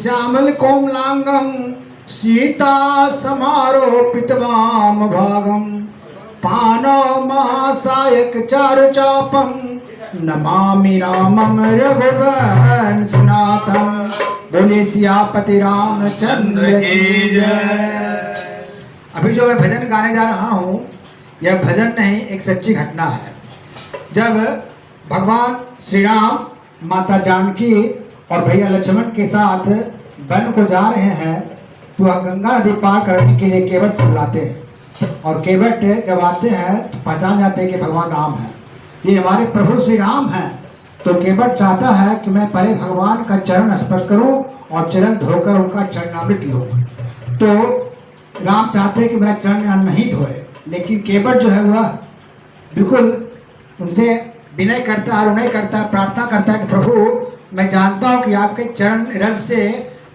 श्यामल कोमलांगम सीता समारोपित वाम भागम पानो महासायक चारु चापम नमामि रामम रघुवर सुनातम। बोले सियापति रामचंद्र की जय। अभी जो मैं भजन गाने जा रहा हूँ यह भजन नहीं, एक सच्ची घटना है। जब भगवान श्री राम माता जानकी और भैया लक्ष्मण के साथ वन को जा रहे हैं तो वह गंगा नदी पार करने के लिए केवट को बुलाते हैं और केवट जब आते हैं तो पहचान जाते हैं कि भगवान राम है, ये हमारे प्रभु श्री राम हैं। तो केवट चाहता है कि मैं पहले भगवान का चरण स्पर्श करूं और चरण धोकर उनका चरणामृत लूं। तो राम चाहते हैं कि मेरा चरण नहीं धोए, लेकिन केवट जो है वह बिल्कुल उनसे विनय करता है, अनुनय करता है, प्रार्थना करता है कि प्रभु मैं जानता हूँ कि आपके चरण रज से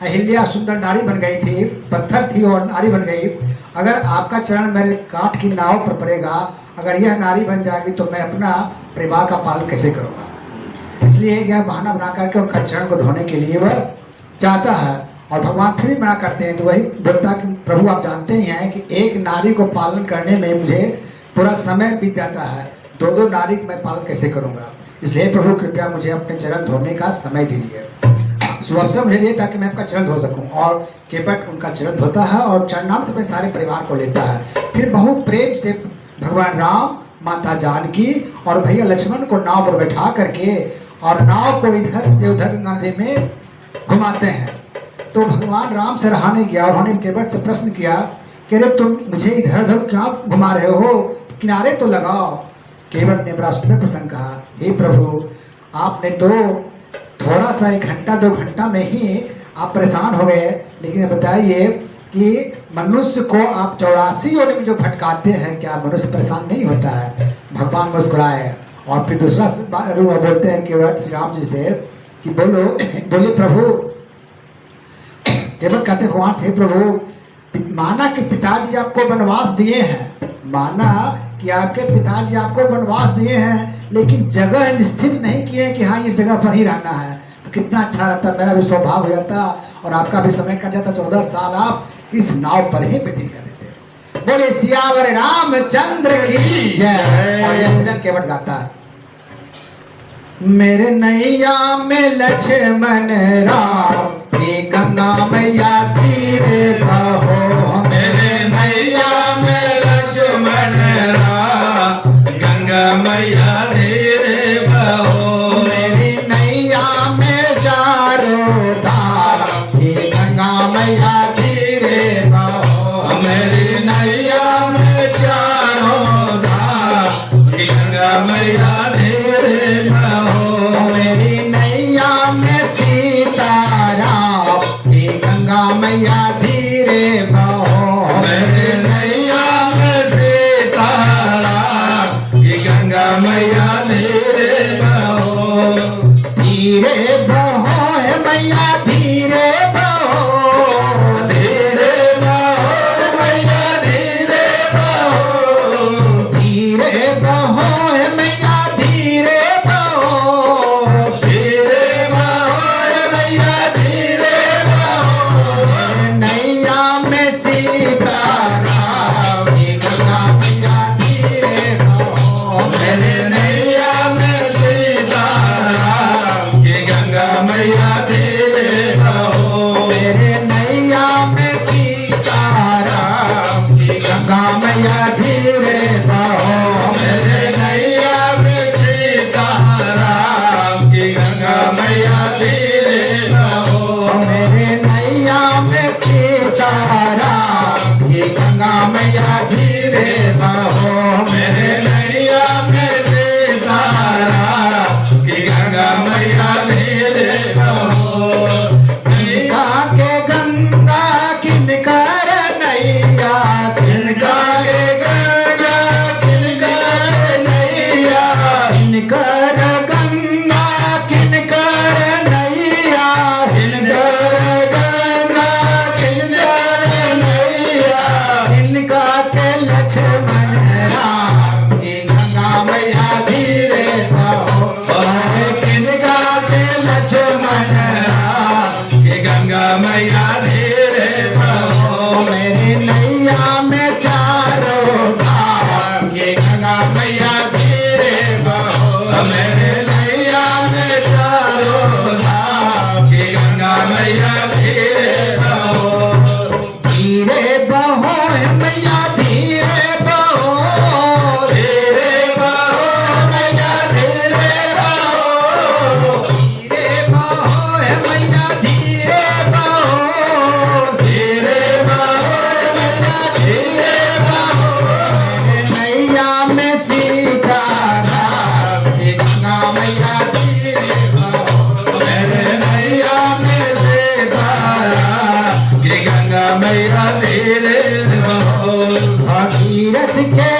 अहिल्या सुंदर नारी बन गई थी, पत्थर थी और नारी बन गई। अगर आपका चरण मेरे काठ की नाव पर पड़ेगा, अगर यह नारी बन जाएगी तो मैं अपना परिवार का पालन कैसे करूँगा। इसलिए यह बहाना बना करके उनका चरण को धोने के लिए वह चाहता है और भगवान फिर भी मना करते हैं। तो वही बोलता कि प्रभु आप जानते ही हैं कि एक नारी को पालन करने में मुझे पूरा समय बीत जाता है, दो दो नारी मैं पालन कैसे करूँगा। इसलिए प्रभु कृपया मुझे अपने चरण धोने का समय दीजिए, अवसर मुझे दिए ताकि मैं आपका चरण धो सकूं। और केवट उनका चरण धोता है और चरणामृत अपने सारे परिवार को लेता है। फिर बहुत प्रेम से भगवान राम, माता जानकी और भैया लक्ष्मण को नाव पर बैठा करके और नाव को इधर से उधर गंगा नदी में घुमाते हैं। तो भगवान राम से रहा नहीं गया, उन्होंने केवट से प्रश्न किया कि अरे तुम मुझे इधर उधर क्यों घुमा रहे हो, किनारे तो लगाओ। केवट ने बड़ा सुंदर प्रसंग कहा, हे प्रभु आपने तो थोड़ा सा 1 घंटा 2 घंटा में ही आप परेशान हो गए, लेकिन बताइए कि मनुष्य को आप 84 योनि में जो भटकाते हैं, क्या मनुष्य परेशान नहीं होता है। भगवान मुस्कुराए और फिर दूसरा बोलते हैं केवट श्री राम जी से कि बोले प्रभु। केवट कहते भगवान से प्रभु माना कि पिताजी आपको वनवास दिए हैं, माना कि आपके पिताजी आपको वनवास दिए हैं, लेकिन जगह स्थिर नहीं किए कि हाँ इस जगह पर ही रहना है, तो कितना अच्छा रहता, मेरा भी सौभाग्य हो जाता और आपका भी समय कट जाता। 14 साल आप इस नाव पर ही व्यतीत कर देते। बोले सियावर रामचंद्र की जय। और यह भजन केवट गाता है, मेरे नैया में लक्ष्मण राम की गंगा मैया तीरे बहो। मेरे नैया में लक्ष्मण राम गंगा मैया तीरे बहो। मेरी नैया में चारों धार की गंगा मैया तीरे बहो। मेरी नैया में चारों धार की गंगा मैया तीरे बहो। मेरी नैया में सीता राम मैया धीरे बहो मेरे नैया में चारों धाम ये गंगा मैया धीरे बहो मेरे नैया में चारों धाम ये गंगा मैया धीरे बहो धीरे बहो मैया धीरे बहो धीरे बहो मैया धीरे बहो धीरे बहो मैया धीरे बहो धीरे बहो मैया धीरे बहो नैया में सीताराम ये गंगा मैया धीरे बहो मेरे नैया में सीताराम ये गंगा मैया धीरे बहो भगीरथ के